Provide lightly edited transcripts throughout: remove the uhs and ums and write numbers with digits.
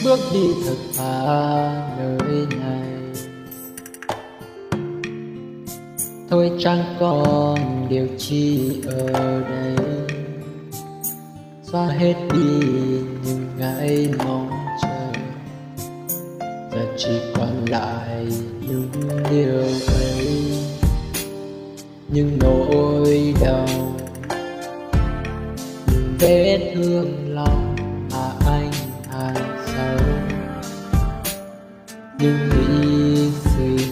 bước đi thật xa nơi này. Thôi chẳng còn điều chi ở đây, xóa hết đi những ngày mong chờ. Giờ chỉ còn lại những điều ấy, những nỗi đau, những vết thương lòng mà anh hay sâu, những nghĩ suy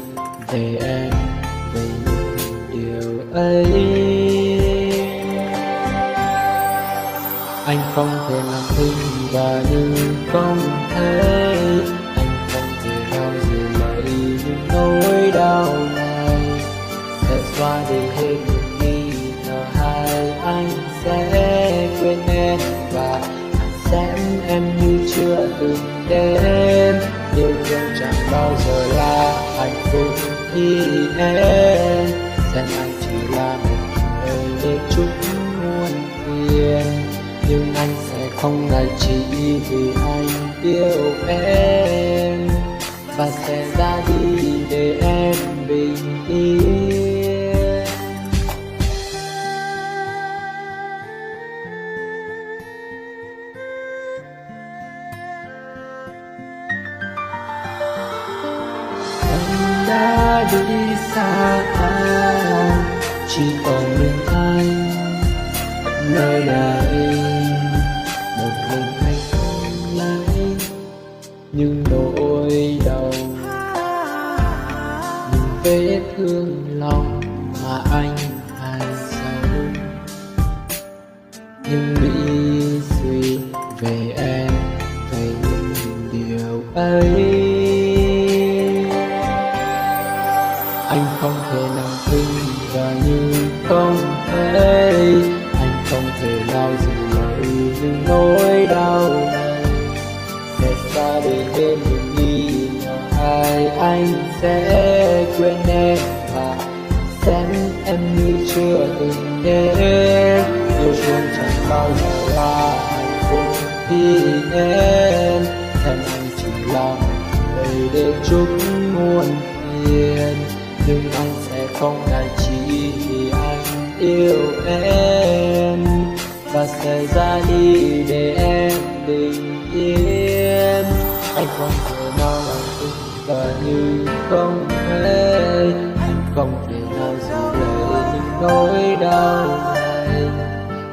về em, về những điều ấy. Anh không thể làm thinh và như không thấy, anh không thể nào giữ lại những nỗi đau này. Sẽ xóa đi hết những nghi ngờ hay anh sẽ quên em, và anh xem em như chưa từng đến. Yêu thương chẳng bao giờ là hạnh phúc khi em xem anh chỉ là một người để chúc muôn phiền. Nhưng anh sẽ không ngại chỉ vì anh yêu em, và sẽ ra đi để em bình yên. Anh đã đi xa anh, chỉ còn mình anh nơi đây. Một mình anh không lấy những nỗi đau, những vết thương lòng mà anh hay sâu, những nghĩ suy về em, về những điều ấy. Anh không thể nào tin và như không thấy, anh không thể nào giữ lại những nỗi đau này. Sẽ xa đi thêm những nghi ngờ hay anh sẽ quên em, và xem em như chưa từng đến. Yêu thương chẳng bao giờ là hạnh phúc khi em xem anh chỉ là một người để chúc muôn phiền. Nhưng anh sẽ không ngại chỉ vì anh yêu em, và sẽ ra đi để em bình yên. Anh không thể nào làm tình và như không thấy, anh không thể nào giữ lại những nỗi đau này.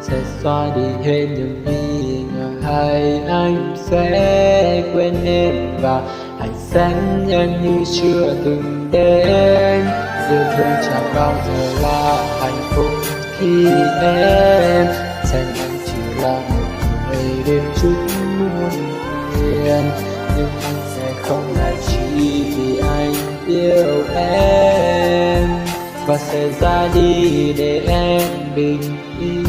Sẽ xóa đi hết những nghi ngờ hay anh sẽ quên em, và anh xem em như chưa từng đến. Yêu thương chẳng bao giờ là hạnh phúc khi em xem anh chỉ là một người đêm chúc muôn phiền. Nhưng anh sẽ không ngại chỉ vì anh yêu em, và sẽ ra đi để em bình yên.